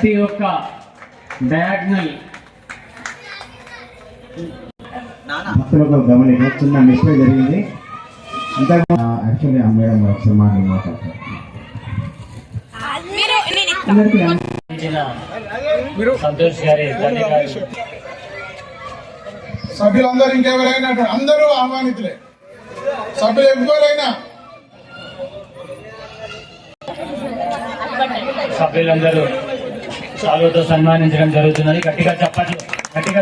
ప్రతి ఒక్క డయాగ్నల్ భక్తులకు గమనిస్తున్న మిస్టేక్ జరిగింది. అంతా యాక్చువల్లీ మేడం ఒకసారి మాట్లాడతారు. సంతోష్ గారి సభ్యులందరూ ఇంకెవరైనా అందరూ ఆహ్వానితులే. సభ్యులు ఎవరైనా సభ్యులందరూ సాలుతో సన్మానించడం జరుగుతున్నది. గట్టిగా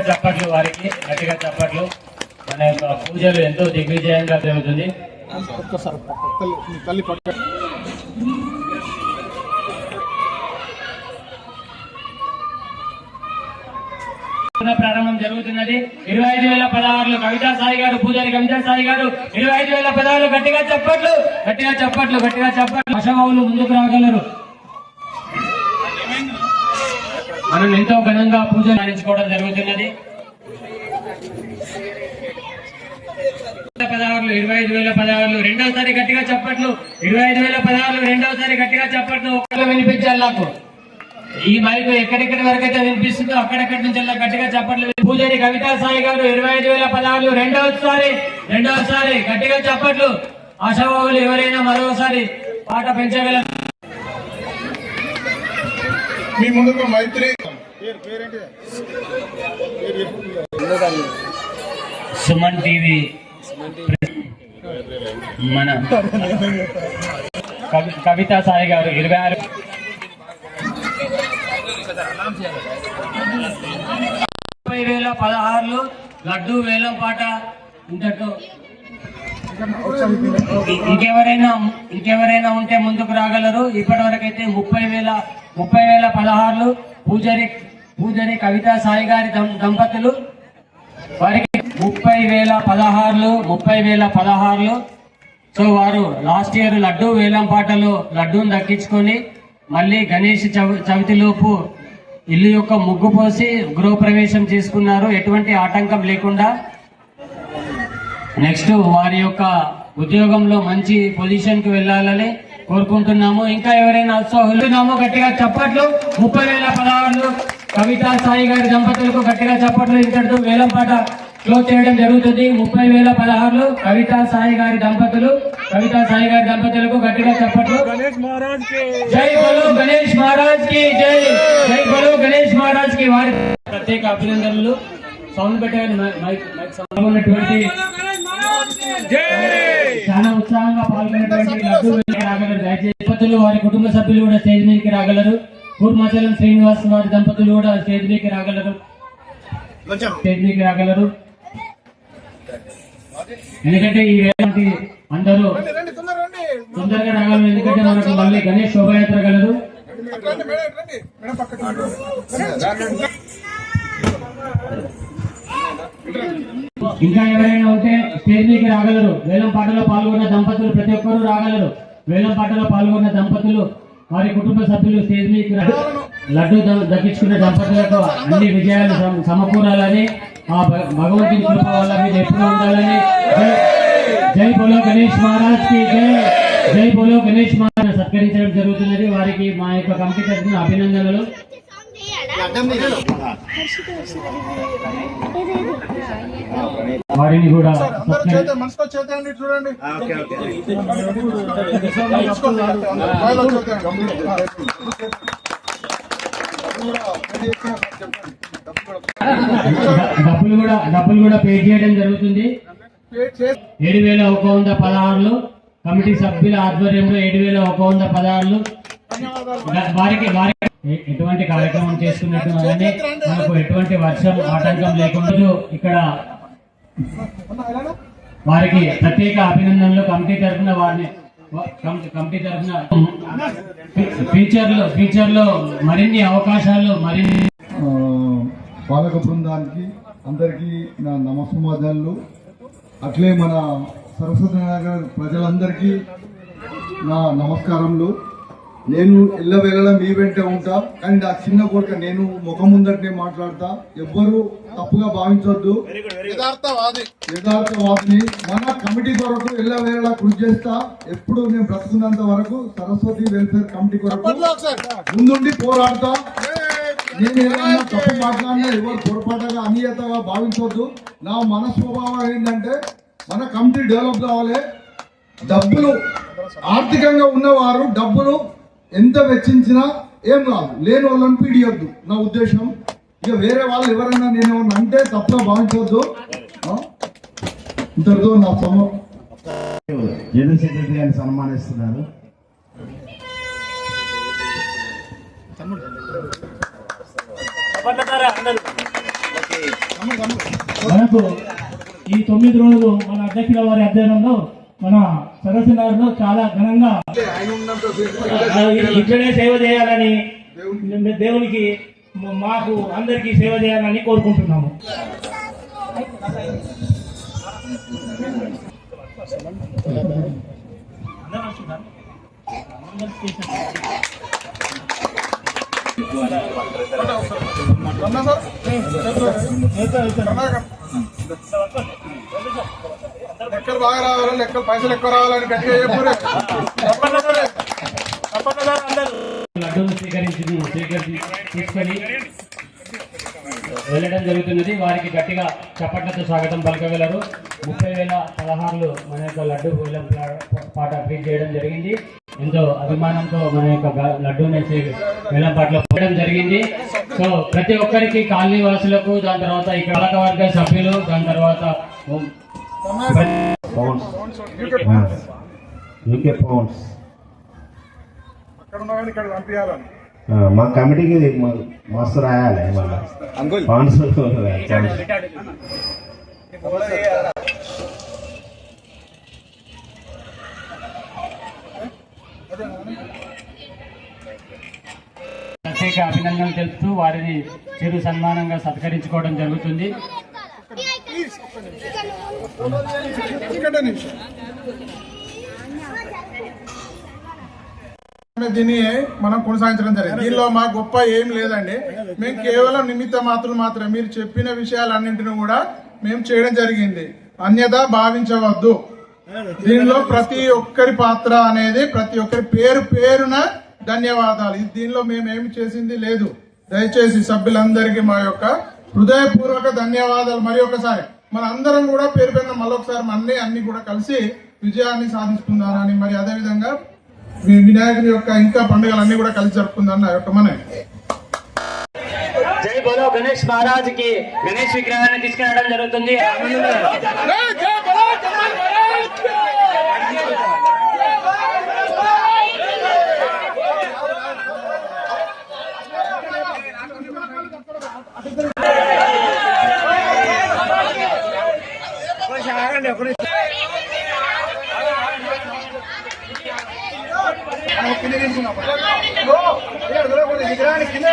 చప్పట్లు వారికి గట్టిగా చప్పట్లు. మన యొక్క పూజలు ఎంతో దిగ్విజయంగా జరుగుతుంది. ప్రారంభం జరుగుతున్నది. 25,016 కవితా సాయి గారు, పూజారి కవితా సాయి గారు 25,016 గట్టిగా చప్పట్లు. అశవావులు ముందుకు రాగలరు. మనం ఎంతో ఘనంగా పూజలు ఆచరించుకోవడం జరుగుతున్నది. 25,016 రెండోసారి గట్టిగా చప్పట్లు. 25,016 రెండోసారి గట్టిగా చప్పట్లు. వినిపించాలి నాకు. ఈ మైకు ఎక్కడెక్కడి వరకు అయితే వినిపిస్తుందో అక్కడెక్కడి నుంచి గట్టిగా చప్పట్లు. పూజారి కవితా సాయి గారు 25,016 రెండోసారి గట్టిగా చప్పట్లు. ఆశావాహులు ఎవరైనా మరోసారి పాట పెంచగలరు. మీ ముందుకు మైత్రి సుమన్ టీవీ మన కవితా సాయి గారు 26,016 లడ్డు వేలం పాట. ఇంతకు ఇంకెవరైనా ఉంటే ముందుకు రాగలరు. ఇప్పటి వరకు అయితే 30,016 పూజారి కవితా సాయి గారి దంపతులు వారికి 30,016. సో వారు లాస్ట్ ఇయర్ లడ్డు వేలం పాటలో లడ్డూని దక్కించుకొని మళ్ళీ గణేష్ చవితిలోపు ఇల్లు యొక్క ముగ్గు పోసి గృహప్రవేశం చేసుకున్నారు, ఎటువంటి ఆటంకం లేకుండా. నెక్స్ట్ వారి యొక్క ఉద్యోగంలో మంచి పొజిషన్ కి వెళ్ళాలని కోరుకుంటున్నాము. ఇంకా ఎవరైనా ఉత్సాహులున్నామో గట్టిగా చప్పట్లు. 30,016 కవితా సాయి గారి దంపతులకు గట్టిగా చప్పట్లు. ఇంతటితో వేలం పాట క్లోజ్ చేయడం జరుగుతుంది. 30,016 కవితా సాయి గారి దంపతులకు గట్టిగా చప్పట్లు. జై బోలో గణేష్ మహారాజ్ కి జై. జై బోలో గణేష్ మహారాజ్ కి. వారి ప్రత్యేక అభినందనలు. సౌండ్ పెట్టాలని ఉన్నటువంటి చాలా ఉత్సాహంగా పాల్గొనేటువంటి లడ్డు రాగలరు. దయచేసి వారి కుటుంబ సభ్యులు కూడా స్టేజ్ మీదకి రాగలరు. కూర్మాచలం శ్రీనివాస్ వారి దంపతులు కూడా స్టేజ్ మీదకి రాగలరు. ఎందుకంటే ఈ వేళకి అందరూ తొందరగా రాగలరు. ఎందుకంటే మనకు మళ్ళీ గణేష్ శోభయాత్ర గలరు. ఇంకా ఎవరైనా ఉంటే స్టేజ్ మీదకి రాగలరు. వేలం పాటలో పాల్గొన్న దంపతులు ప్రతి ఒక్కరూ రాగలరు. వేలం పాటలో పాల్గొన్న దంపతులు వారి కుటుంబ సభ్యులు స్టేజ్ మీదకి లడ్డు దక్కించుకున్న దంపతులకు అన్ని విజయాలు సమకూరాలని, ఆ భగవంతుని కృప వల్ల మీరు ఎప్పుడు ఉండాలని. జై బోలో గణేష్ మహారాజ్ కి జై. జై బోలో గణేష్ మహారాజ్ సత్కరించడం జరుగుతున్నది. వారికి మా యొక్క కమిటీ తరఫున అభినందనలు. వారిని కూడా చూడండి. డబ్బులు కూడా పే చేయడం జరుగుతుంది. 7,116 కమిటీ సభ్యుల ఆధ్వర్యంలో 7,116 వారికి ఎటువంటి కార్యక్రమం చేసుకున్నట్టు మనకు ఎటువంటి వర్షం ఆటంకం లేకుండా ఇక్కడ వారికి ప్రత్యేక అభినందనలు. కమిటీ తరఫున ఫ్యూచర్ లో మరిన్ని అవకాశాలు పాలక బృందానికి అందరికీ నా నమస్కారాలు. అట్లే మన సరస్వతి నగర్ ప్రజలందరికీ నా నమస్కారములు. నేను ఎల్లవేళలా మీ వెంటే ఉంటా, కానీ నా చిన్న కోరిక, నేను ముఖం ముందటనే మాట్లాడతా, ఎవ్వరూ తప్పుగా భావించొద్దు. యథార్థవాదిని. మన కమిటీ కొరకు ఎల్లవేళలా కృషి చేస్తా. ఎప్పుడు నేను బ్రతుకున్నంత వరకు సరస్వతి వెల్ఫేర్ కమిటీ కొరకు ముందుండి పోరాడతా. నేను ఏదైనా తప్పు మాట్లాడినా ఎవరు పొరపాటుగా అనియతగా భావించవద్దు. నా మన స్వభావం ఏంటంటే మన కమిటీ డెవలప్ కావాలి. డబ్బులు ఆర్థికంగా ఉన్నవారు డబ్బులు ఎంత వెచ్చించినా ఏం కాదు, లేని వాళ్ళని పీడియొద్దు నా ఉద్దేశం. ఇక వేరే వాళ్ళు ఎవరైనా నేను ఏమన్నా అంటే తప్పుగా భావించవద్దు. ఇంతటితో నా సమయం. జనరల్ సెక్రటరీ గారిని సన్మానిస్తున్నారు. మనకు ఈ 9 రోజులు మన అధ్యక్షుల వారి అధ్యయనంలో మన సరస్సు నగర్లో చాలా ఘనంగా ఇట్లనే సేవ చేయాలని దేవునికి మాకు అందరికీ సేవ చేయాలని కోరుకుంటున్నాము. లెక్కలు బాగా రావాలి, లెక్కలు పైసలు ఎక్కువ రావాలని గట్టిగా చెప్పారు. లడ్డూను తీసుకొని వెళ్ళడం జరుగుతున్నది. వారికి గట్టిగా చప్పట్లతో స్వాగతం పలకగలరు. 30,000 పలహారులు మన యొక్క లడ్డు వేలం పాట ప్రింట్ చేయడం జరిగింది. ఎంతో అభిమానంతో మన యొక్క లడ్డూని వేలం పాటలో పోవడం జరిగింది. సో ప్రతి ఒక్కరికి కాలనీ వాసులకు, దాని తర్వాత ఇక్కడ పాలకవర్గ సభ్యులు, దాని తర్వాత యూకే పౌండ్స్ అక్కడ ఉన్నా కానీ ఇక్కడ పంపించాలని మా కమిటీకి మస్తు రాయాలి. మళ్ళీ పౌండ్స్ ప్రత్యేక అభినందనలు తెలుపుతూ వారిని చిరు సన్మానంగా సత్కరించుకోవడం జరుగుతుంది. దీన్ని మనం కొనసాగించడం జరిగింది. దీనిలో మా గొప్ప ఏం లేదండి. మేము కేవలం నిమిత్త మాత్రమే మీరు చెప్పిన విషయాలన్నింటినీ కూడా మేము చేయడం జరిగింది. అన్యథా భావించవద్దు. దీనిలో ప్రతి ఒక్కరి పాత్ర అనేది ప్రతి ఒక్కరి పేరున ధన్యవాదాలు. దీనిలో మేము ఏమి చేసింది లేదు. దయచేసి సభ్యులందరికీ మా యొక్క హృదయపూర్వక ధన్యవాదాలు. మరి ఒకసారి మన అందరం కూడా పేరు పైన మళ్ళొకసారి అన్ని కూడా కలిసి విజయాన్ని సాధించుకుందానని, మరి అదేవిధంగా వినాయకుని యొక్క ఇంకా పండుగలన్నీ కూడా కలిసి జరుపుకుందాం నా యొక్క మనవి. జై బోలో గణేష్ మహారాజ్ కి. గణేష్ విగ్రహాన్ని తీసుకురావడం జరుగుతుంది. విగ్రహాన్ని కింద